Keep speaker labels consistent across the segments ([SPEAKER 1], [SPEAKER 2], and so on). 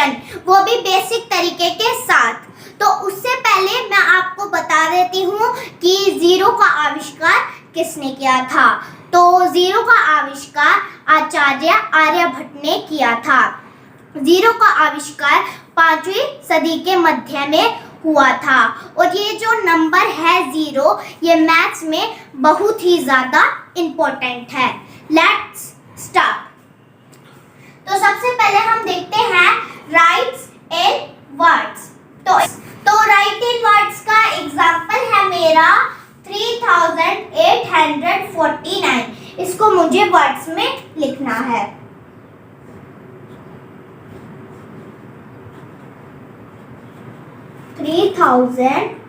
[SPEAKER 1] Question, वो भी basic तरीके के साथ। तो उससे पहले मैं आपको बता देती हूँ कि जीरो का आविष्कार किसने किया था। तो जीरो का आविष्कार आचार्य आर्यभट्ट ने किया था। जीरो का आविष्कार 5वीं सदी के मध्य में हुआ था। और ये जो नंबर है जीरो, ये मैथ्स में बहुत ही ज़्यादा इम्पोर्टेंट है। Let's start. तो सबसे पहले हम देखते हैं राइट्स इन वर्ड्स। तो राइट इन वर्ड्स का एग्जांपल है मेरा 3849। इसको मुझे वर्ड्स में लिखना है। Three thousand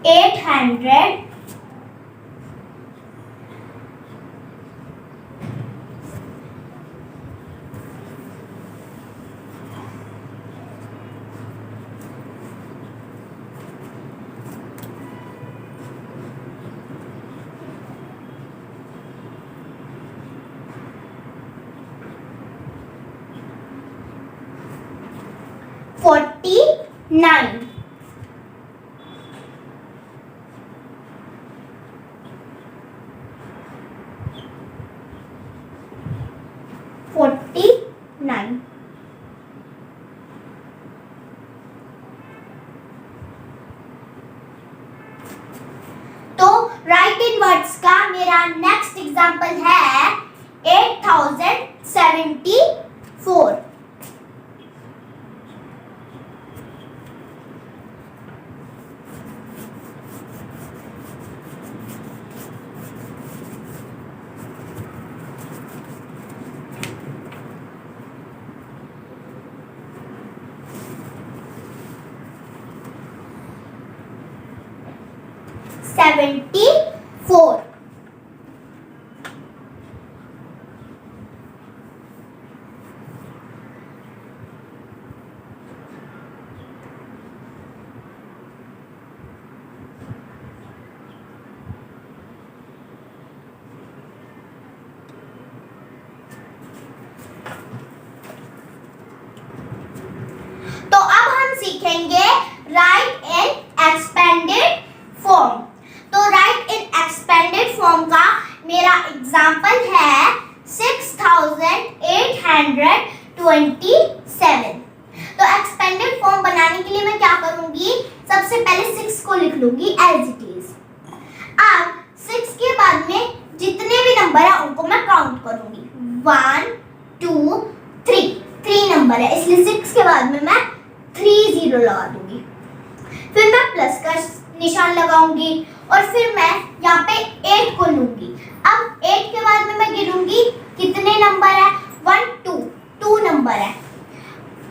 [SPEAKER 1] 800 49। तो राइट इन वर्ड्स का मेरा नेक्स्ट एग्जांपल है 8074। तो अब हम सीखेंगे राइट इन एक्सपेंडेड फॉर्म। तो राइट इन एक्सपेंडेड फॉर्म का मेरा एग्जांपल है 6827। तो एक्सपेंडेड फॉर्म बनाने के लिए मैं क्या करूंगी, सबसे पहले 6 को लिख लूंगी एज इट इज। अब 6 के बाद में जितने भी नंबर है उनको मैं काउंट करूंगी। 1 2 3 नंबर है, इसलिए 6 के बाद में मैं 3 0 लगा दूंगी। फिर मैं प्लस का निशान लगाऊंगी और फिर मैं यहाँ पे 8 को लूंगी। अब 8 के बाद में मैं गिनूंगी कितने नंबर है, 1 2 नंबर है।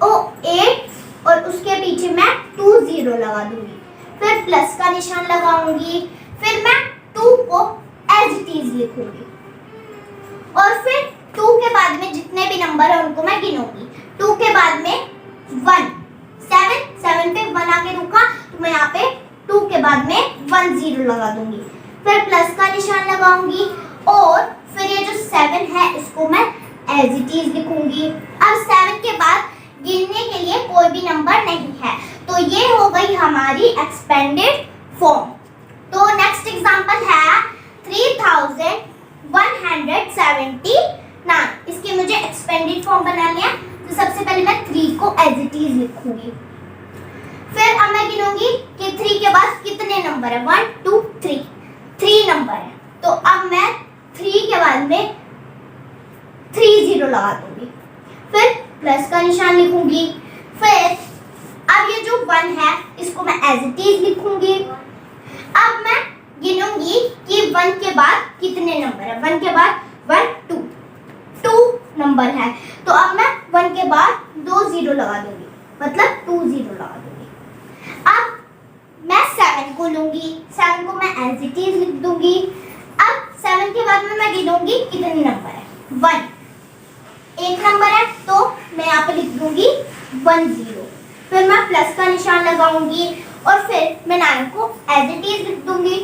[SPEAKER 1] ओ 8 और उसके पीछे मैं 2 0 लगा दूंगी। फिर प्लस का निशान लगाऊंगी, फिर मैं 2 को एज इट इज लिखूंगी और फिर 2 के बाद में जितने भी नंबर है उनको मैं गिनूंगी। 2 के बाद में 1 7 पे 1 आके रुका तो मैं यहाँ पे 2 के बाद में 1 0 लगा दूंगी। फिर प्लस का निशान लगाऊंगी और फिर ये जो 7 है इसको मैं एज इट इज लिखूंगी। अब 7 के बाद गिनने के लिए कोई भी नंबर नहीं है, तो ये हो गई हमारी एक्सपेंडेड फॉर्म। तो नेक्स्ट एग्जांपल है 3179। इसकी मुझे एक्सपेंडेड फॉर्म बनानी है, तो सबसे पहले मैं 3 को एज इट इज लिखूंगी। फिर अब मैं गिनूंगी कि 3 के बाद कितने नंबर है, 1 2 3 नंबर है। तो अब मैं 3 के बाद में 3 0 लगा दूंगी। फिर प्लस का निशान लिखूंगी। फिर अब ये जो 1 है इसको मैं एज इट इज लिखूंगी। अब मैं गिनूंगी कि 1 के बाद कितने नंबर है, 1 के बाद 1 2 नंबर है। तो अब मैं 1 के बाद 2 0 लगा दूंगी, मतलब 2 0 लगा दूंगी। अब मैं 7 को लूंगी, 7 को मैं एज इट इज लिख दूंगी। अब 7 के बाद में मैं गिनूंगी कितने नंबर है, 1 एक नंबर है, तो मैं यहाँ पे लिख दूंगी 1 0। फिर मैं प्लस का निशान लगाऊंगी और फिर मैं 9 को एज इट इज लिख दूंगी।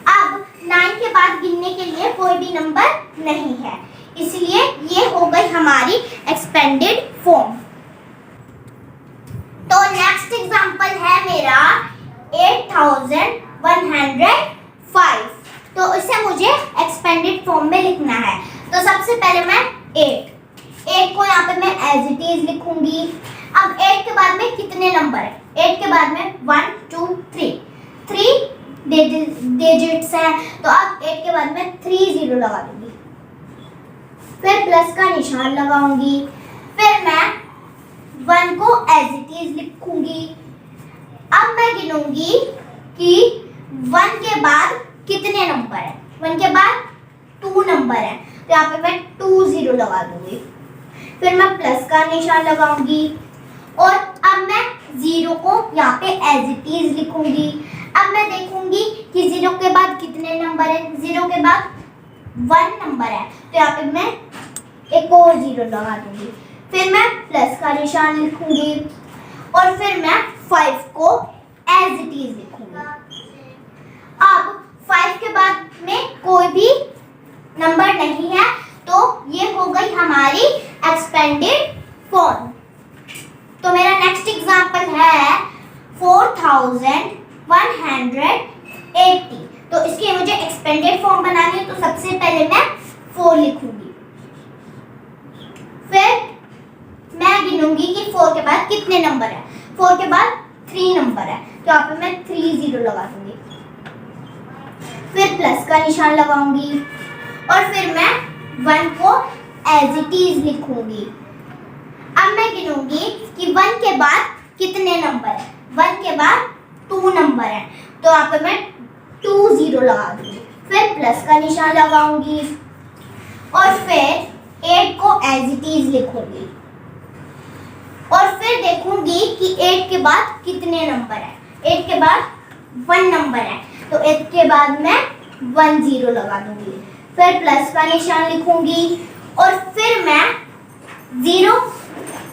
[SPEAKER 1] अब 9 के बाद गिनने के लिए कोई भी नंबर नहीं है, इसलिए ये हो गई हमारी एक्सपेंडेड फॉर्म। तो नेक्स्ट एग्जांपल है मेरा 8105। तो इसे मुझे एक्सपेंडेड फॉर्म में लिखना है। तो सबसे पहले मैं 8 को यहाँ पे मैं एज इट इज लिखूंगी। अब 8 के बाद में कितने नंबर है? 8 के बाद में 1 2 3 डिजिट्स हैं, तो अब 8 के बाद में 3 0 लगा दूंगी, फिर प्लस का निशान लगाऊंगी, फिर मैं 1 को एज इट इज लिखूंगी। अब मैं गिनूंगी कि 1 के बाद कितने नंबर है। 1 के बाद 2 नंबर है, तो यहाँ पे मैं 2 0 लगा दूंगी, फिर मैं प्लस का निशान लगाऊंगी और अब मैं 0 को यहाँ पे एज इट इज लिखूंगी। अब मैं देखूंगी कि 0 के बाद कितने नंबर है। 0 के बाद 1 नंबर है, तो यहाँ पे मैं एक और 0 लगा दूंगी, फिर मैं प्लस का निशान लिखूंगी और फिर मैं 5 को एज इट इज लिखूंगी। अब 5 के बाद में कोई भी नंबर नहीं है, तो ये हो गई हमारी एक्सपेंडेड फॉर्म। तो मेरा नेक्स्ट एग्जांपल है 4180। तो इसकी मुझे एक्सपेंडेड फॉर्म बनानी है, तो सबसे पहले मैं 4 लिखूंगी, फिर मैं गिनूंगी कि 4 के बाद कितने नंबर है। 4 के बाद 3 नंबर है, तो यहाँ पे मैं 3 0 लगा दूंगी, फिर प्लस का निशान लगाऊंगी और फिर मैं 1 को एज इट इज लिखूंगी। अब मैं गिनूंगी कि 1 के बाद कितने नंबर है। 1 के बाद 2 नंबर है, तो यहाँ पे मैं 2 0 लगा दूंगी, फिर प्लस का निशान लगाऊंगी और फिर 8 को एज इट इज लिखूंगी और फिर देखूंगी कि 8 के बाद कितने नंबर है। 8 के बाद 1 नंबर है, तो 8 के बाद मैं 1 0 लगा दूंगी, फिर प्लस का निशान लिखूंगी और फिर मैं 0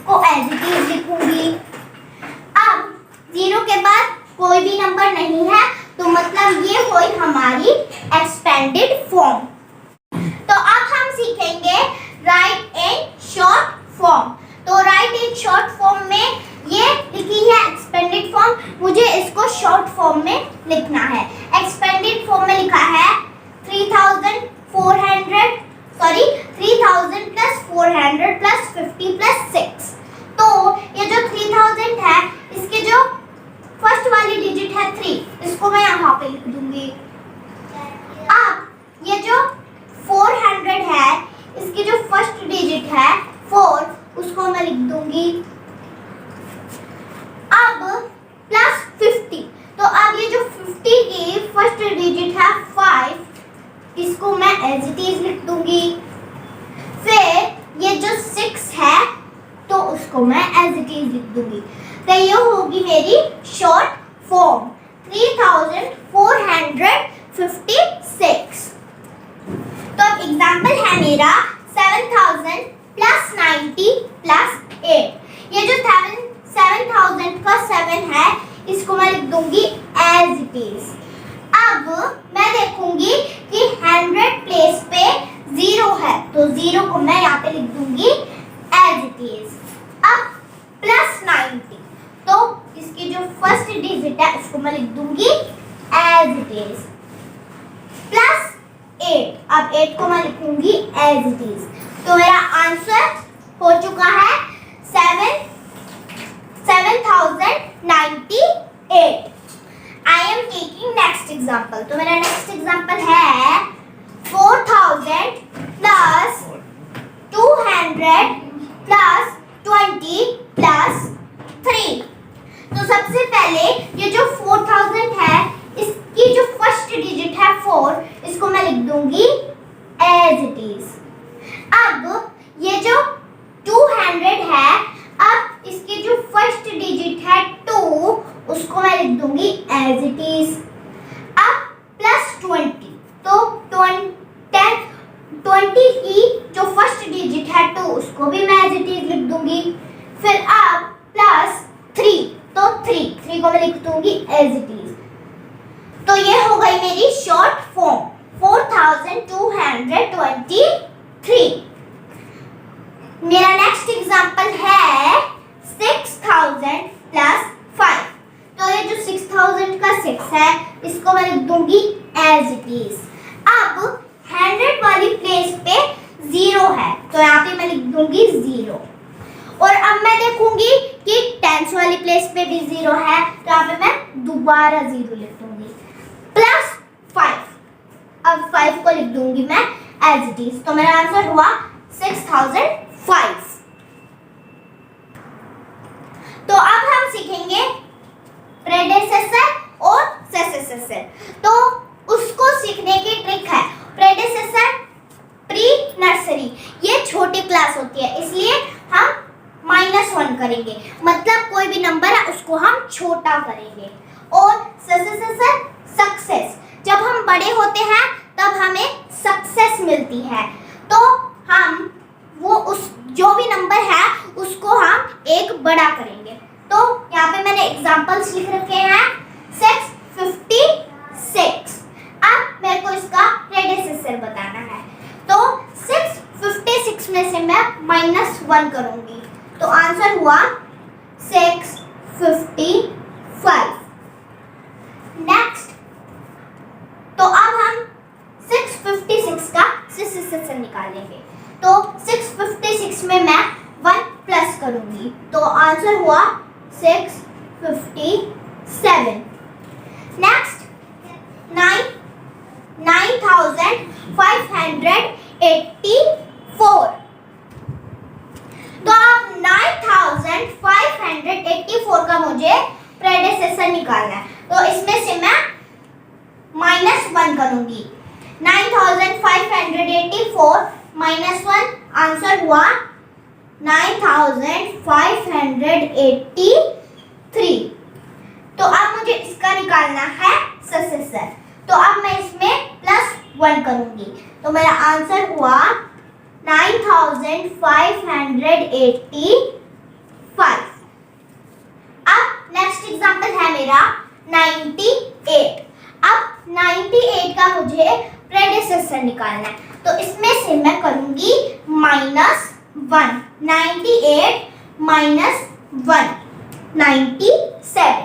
[SPEAKER 1] को एज इट इज लिखूंगी। अब 0 के बाद कोई भी नंबर नहीं है, तो मतलब ये हुई हमारी एक्सपेंडेड फॉर्म। तो अब हम सीखेंगे राइट इन शॉर्ट फॉर्म। तो राइट इन शॉर्ट फॉर्म में ये लिखी है एक्सपेंडेड फॉर्म, मुझे इसको शॉर्ट फॉर्म में लिखना है। एक्सपेंडेड फॉर्म में लिखा है 3000 प्लस 400 प्लस 50 प्लस 6। तो ये जो 3000 है, इसके जो फर्स्ट वाली डिजिट है 3, इसको मैं यहाँ पे लिख दूंगी। अब ये जो 400 है, इसकी जो फर्स्ट डिजिट है 4, उसको मैं लिख दूंगी। अब प्लस 50, तो अब ये जो 50 की फर्स्ट डिजिट है 5, इसको मैं एज इट इज लिख दूंगी। फिर ये जो 6 है, तो उसको मैं एज इट इज लिख दूंगी। तो ये होगी मेरी शॉर्ट फॉर्म 3456। तो अब एग्जांपल है मेरा 7000 प्लस 90 प्लस 8। ये जो 7000 का 7 है, इसको मैं लिख दूंगी एज इट इज। अब मैं देखूंगी कि 100 प्लेस पे 0 है, तो 0 को मैं यहाँ पे लिख दूंगी एज इट इज। अब प्लस 90, तो इसकी जो फर्स्ट डिजिट है, इसको मैं लिख दूंगी एज इट इज। प्लस 8, अब 8 को मैं लिखूंगी एज इट इज। तो मेरा आंसर हो चुका है 7098। I am taking next example. तो मेरा नेक्स्ट एग्जांपल है 4000 प्लस 200 प्लस 20 प्लस 3। तो सबसे पहले ये जो 4000 है, इसकी जो फर्स्ट डिजिट है 4, इसको मैं लिख दूंगी एज इट इज। अब ये जो 200 है, अब इसकी जो फर्स्ट डिजिट है 2, उसको मैं लिख दूंगी एज इट इज। अब प्लस 20, तो 20 की जो फर्स्ट डिजिट है 2, उसको भी मैं एज इट इज लिख दूंगी। फिर अब प्लस 3, तो 3 को मैं लिख दूंगी एज इट इज। तो ये हो गई मेरी शॉर्ट फॉर्म 4223। मेरा नेक्स्ट एग्जांपल है 6000 प्लस 5। तो ये जो 6000 का 6 है इसको मैं लिख दूंगी एज इट इज। अब 100 वाली प्लेस पे 0 है तो यहाँ पे मैं लिख दूंगी 0। और अब मैं देखूंगी कि 10 वाली प्लेस पे भी 0 है तो यहाँ पे मैं दोबारा 0 लिख दूंगी प्लस 5। अब 5 को लिख दूंगी मैं एज इट इज। तो मेरा आंसर हुआ 6005। तो अब हम सीखेंगे प्रेडेसेसर और सक्सेसर। तो उसको सीखने की ट्रिक है प्रेडेसेसर प्री नर्सरी, ये छोटी क्लास होती है इसलिए हम -1 करेंगे, मतलब कोई भी नंबर है उसको हम छोटा करेंगे। और सक्सेसर सक्सेस, जब हम बड़े होते हैं तब हमें सक्सेस मिलती है तो हम वो उस जो भी नंबर है उसको हम एक बड़ा करेंगे। तो यहाँ पे मैंने एग्जांपल्स लिख रखे हैं 656। अब मेरे को इसका प्रेडेसेसर बताना है तो 656 में से मैं -1 करूंगी तो आंसर हुआ 655। नेक्स्ट, तो अब हम 656 का सक्सेसर निकालेंगे। तो 656 में मैं 1 प्लस करूंगी तो आंसर हुआ 657। नेक्स्ट 9584। तो अब 9584 का मुझे प्रेडेसेसर निकालना है तो इसमें से मैं -1 करूंगी। 9584 -1 आंसर हुआ 9583। तो अब मुझे इसका निकालना है सक्सेसर तो अब मैं इसमें +1 करूंगी तो मेरा आंसर हुआ 9585। अब नेक्स्ट एग्जांपल है मेरा 98। अब 98 का मुझे प्रेडेसेसर निकालना है तो इसमें से मैं करूंगी -1। 98 -1 97।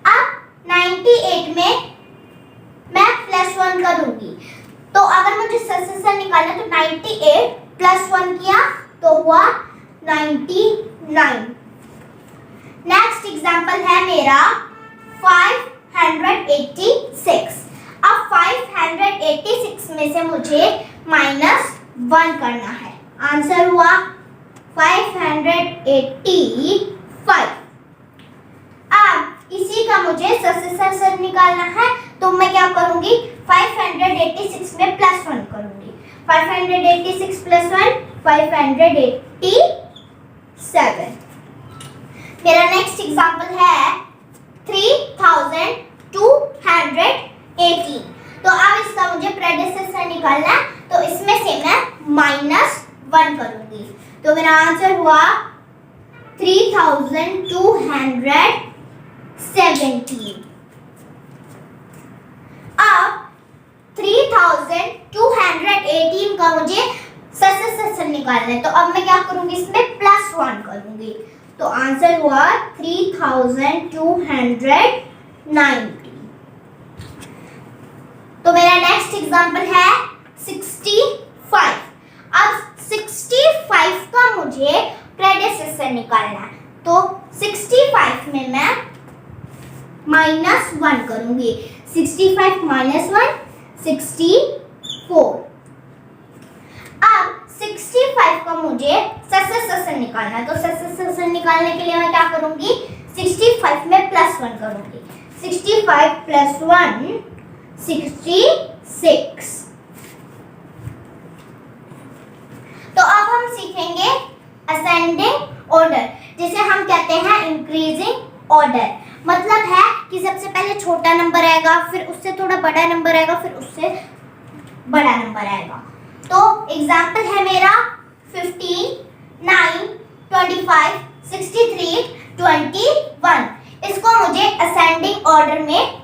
[SPEAKER 1] अब 98 में मैं +1 करूंगी तो अगर मुझे सक्सेसर निकालना तो 98 +1 किया तो हुआ 99। नेक्स्ट एग्जांपल है मेरा 586। अब 586 में से मुझे -1 करना है, आंसर हुआ 585। अब इसी का मुझे सक्सेसर निकालना है तो मैं क्या करूंगी 586 में +1 करूंगी। 586 + 1 587। मेरा नेक्स्ट एग्जांपल है 3218। तो अब इसका मुझे प्रेडेसेसर निकालना है तो इसमें से मैं -1 करूंगी तो मेरा आंसर हुआ 3217। अब 3218 का मुझे सक्सेसर निकालना है तो अब मैं क्या करूंगी इसमें +1 करूंगी तो आंसर हुआ 3290। तो मेरा नेक्स्ट एग्जांपल है 65। अब 65 का मुझे प्रेडेसेसर निकालना है तो 65 में मैं -1 करूंगी। 65 - 1 64। अब 65 का मुझे सक्सेसर निकालना है तो सक्सेसर निकालने के लिए मैं क्या करूंगी 65 में +1 करूंगी। 65 + 1 66। तो अब हम सीखेंगे असेंडिंग ऑर्डर, जिसे हम कहते हैं इंक्रीजिंग ऑर्डर। मतलब है कि सबसे पहले छोटा नंबर आएगा, फिर उससे थोड़ा बड़ा नंबर आएगा, फिर उससे बड़ा नंबर आएगा। तो एग्जांपल है मेरा 15, 9, 25, 63, 21। इसको मुझे असेंडिंग ऑर्डर में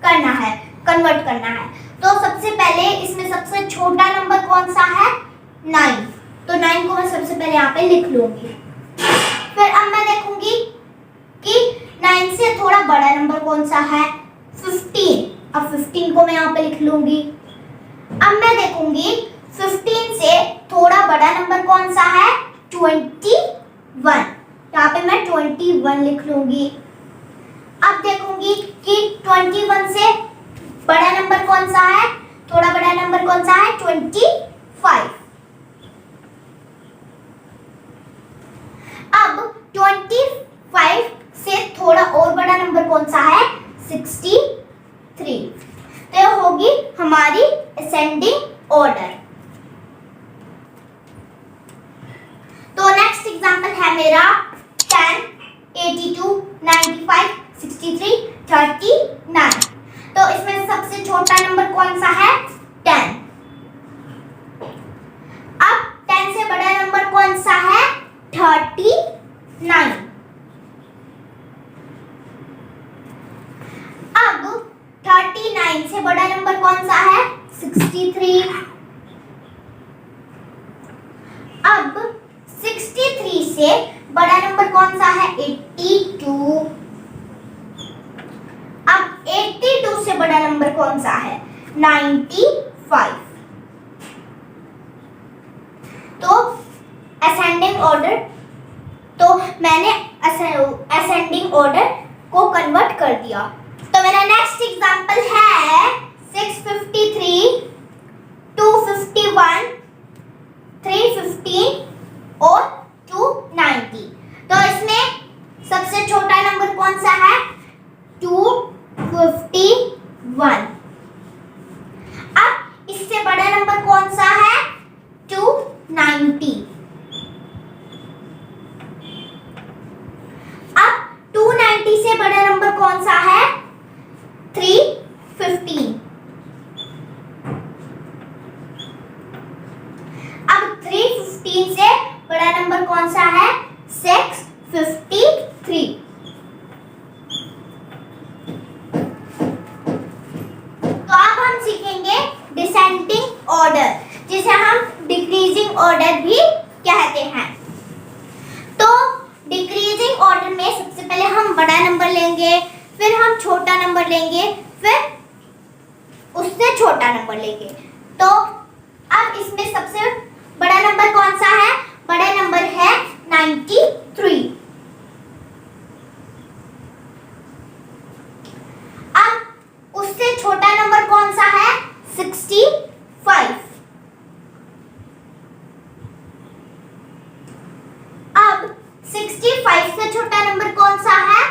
[SPEAKER 1] करना है, कन्वर्ट करना है। तो सबसे पहले इसमें सबसे छोटा नंबर कौन सा है? 9। तो 9 को मैं सबसे पहले यहाँ पे लिख लूंगी। फिर अब मैं देखूंगी कि 9 से थोड़ा बड़ा नंबर कौन सा है? 15। अब 15 को मैं यहाँ पे लिख लूंगी। अब मैं देखूंगी 15 से थोड़ा बड़ा नंबर कौन सा है? 21। यहाँ पे मैं 21 लिख लूंगी। अब देखूंगी कि 21 से बड़ा नंबर कौन सा है? थोड़ा बड़ा नंबर कौन सा है? 25। अब 25 से थोड़ा और बड़ा नंबर कौन सा है? 63। तो होगी हमारी असेंडिंग ऑर्डर। तो नेक्स्ट एग्जांपल है मेरा 10, 82, 95, 63, 39। तो इसमें सबसे छोटा नंबर कौन सा है? 10। अब 10 से बड़ा नंबर कौन सा है? 39। अब 39 से बड़ा नंबर कौन सा है? 63। अब 63 से बड़ा नंबर कौन सा है? 82। अब 82 से बड़ा नंबर कौन सा है? 95। तो असेंडिंग ऑर्डर, तो मैंने असेंडिंग ऑर्डर को कन्वर्ट कर दिया। तो मेरा नेक्स्ट एग्जांपल है 653, 251, 315 और 290। तो इसमें सबसे छोटा नंबर कौन सा है? 251। अब इससे बड़ा नंबर कौन सा है? 290। अब 290 से बड़ा नंबर कौन सा है? 315। अब 315 से बड़ा नंबर कौन सा है? 653। तो अब हम सीखेंगे डिसेंडिंग ऑर्डर, जिसे हम डिक्रीजिंग ऑर्डर भी कहते हैं। तो डिक्रीजिंग ऑर्डर में सबसे पहले हम बड़ा नंबर लेंगे, फिर हम छोटा नंबर लेंगे, फिर उससे छोटा नंबर लेंगे। तो अब इसमें सबसे बड़ा नंबर कौन सा है? बड़ा नंबर है 93। अब उससे छोटा नंबर कौन सा है? 65। अब 65 से छोटा नंबर कौन सा है?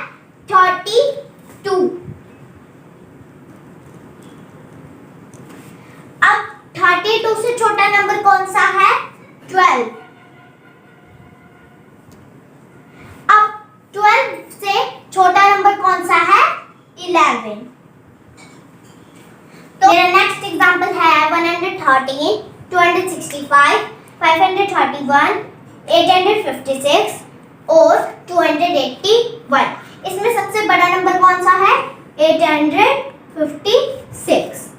[SPEAKER 1] 32। अब 32 से छोटा नंबर कौन सा है? 12। अब 12 से छोटा नंबर कौन सा है? 11। तो मेरा नेक्स्ट एग्जांपल है 113, 265, 531, 856 और 281। इसमें सबसे बड़ा नंबर कौन सा है? 856।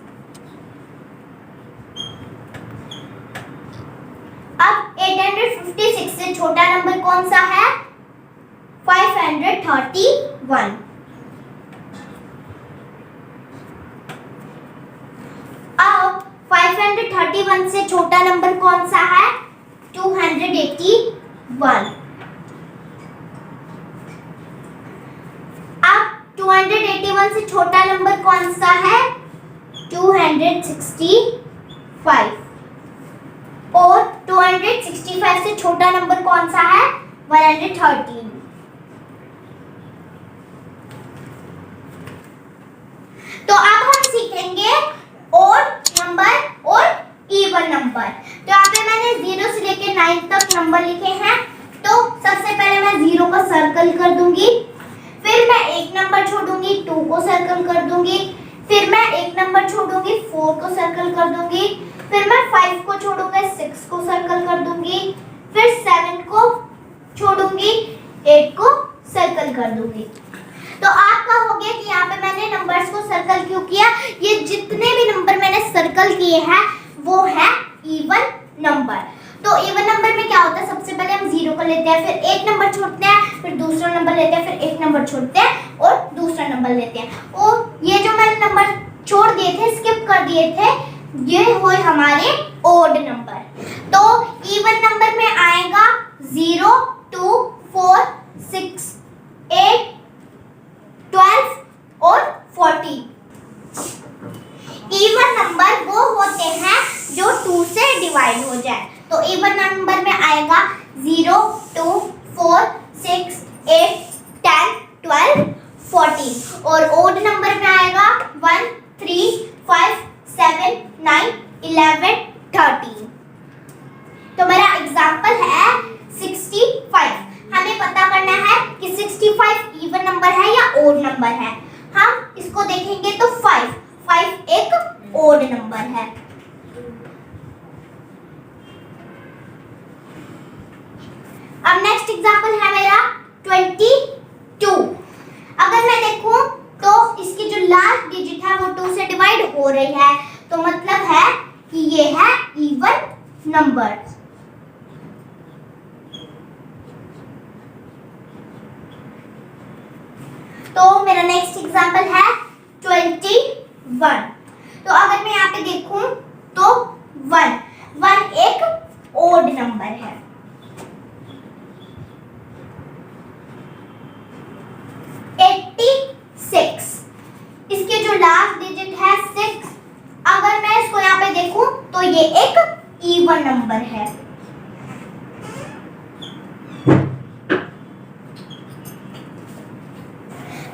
[SPEAKER 1] अब 856 से छोटा नंबर कौन सा है? 531। अब 531 से छोटा नंबर कौन सा है? 281। अब 281 से छोटा नंबर कौन सा है? 265। और 265 से छोटा नंबर कौन सा है? 113। तो अब हम सीखेंगे ओड नंबर और इवन नंबर। तो यहाँ पे मैंने 0 से लेकर 9 तक नंबर लिखे हैं। तो सबसे पहले मैं 0 को सर्कल कर दूंगी, फिर मैं एक नंबर छोड़ूंगी, 2 को सर्कल कर दूंगी, फिर मैं एक नंबर छोड़ूंगी, 4 को सर्कल कर दूंगी, फिर मैं 5 को छोड़ूंगी, 6 को सर्कल कर दूंगी, फिर 7 को छोड़ूंगी, 8 को सर्कल कर दूंगी। तो आप कहोगे कि यहाँ पे मैंने नंबर्स को सर्कल क्यों किया? ये जितने भी नंबर मैंने सर्कल किए हैं वो है इवन नंबर। तो इवन नंबर में क्या होता है, सबसे पहले हम 0 को लेते हैं, फिर एक नंबर छोड़ते हैं, फिर दूसरा नंबर लेते हैं, फिर एक नंबर छोड़ते हैं और दूसरा नंबर लेते हैं। और ये जो मैंने नंबर छोड़ दिए थे, स्किप कर दिए थे, ये हुए हमारे ओड नंबर। तो इवन नंबर में आएगा 0, 2, 4, 6, 8, 12 और 14। इवन नंबर वो होते हैं जो 2 से डिवाइड हो जाए। तो इवन नंबर में आएगा 0, 2, 4, 6, 8, 10, 12, 14। और ओड नंबर में आएगा 1, 3, 5, 7, 9, 11, 13। तो मेरा एग्जाम्पल है 65। हमें पता करना है कि 65 इवन नंबर है या ओड नंबर है। हम इसको देखेंगे तो 5 एक ओड नंबर है। अब नेक्स्ट एग्जाम्पल है मेरा 22। अगर मैं देखूं तो इसकी जो लास्ट डिजिट है वो 2 से डिवाइड हो रही है, तो मतलब है कि ये है इवन नंबर। तो मेरा नेक्स्ट एग्जाम्पल है 21। तो अगर मैं यहाँ पे देखूं तो 1 एक ओड नंबर है। 86, इसके जो लास्ट डिजिट है 6, अगर मैं इसको यहाँ पे देखूं तो ये एक इवन नंबर है।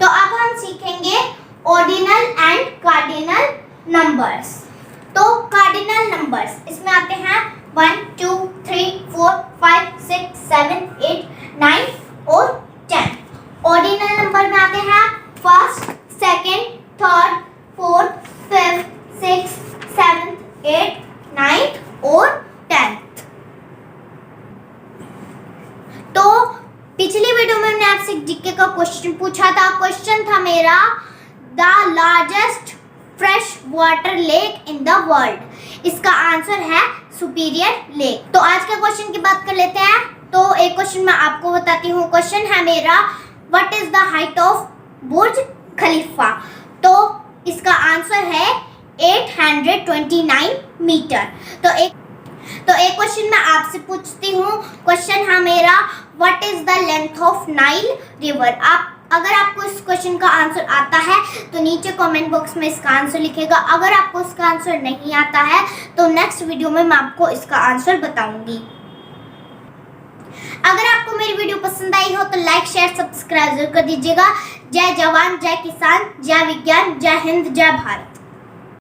[SPEAKER 1] तो अब हम सीखेंगे ऑर्डिनल एंड कार्डिनल नंबर्स। तो कार्डिनल नंबर्स इसमें आते हैं 1, 2, 3, 4, 5, 6, 7, 8, 9 और 10। ऑर्डिनल नंबर में आते हैं first, second, third, fourth, fifth, sixth, seventh, 8, 9 और 10th। तो पिछली वीडियो में मैंने आपसे जीके का क्वेश्चन पूछा था। क्वेश्चन था मेरा the largest fresh water lake in the world. इसका आंसर है सुपीरियर लेक। तो आज के क्वेश्चन की बात कर लेते हैं। तो एक क्वेश्चन मैं आपको बताती हूँ। क्वेश्चन है मेरा what is the height of Burj Khalifa. तो इसका आंसर है 829 मीटर। तो एक क्वेश्चन मैं आपसे पूछती हूँ। क्वेश्चन है मेरा what is the length of Nile river. अगर आपको इस क्वेश्चन का आंसर आता है तो नीचे कमेंट बॉक्स में इसका आंसर लिखेगा। अगर आपको इसका आंसर नहीं आता है तो नेक्स्ट वीडियो में मैं आपको इसका आंसर बताऊंगी। अगर आपको मेरी वीडियो पसंद आई हो तो लाइक, शेयर, सब्सक्राइब जरूर कर दीजिएगा। जय जवान, जय किसान, जय विज्ञान, जय हिंद, जय भारत।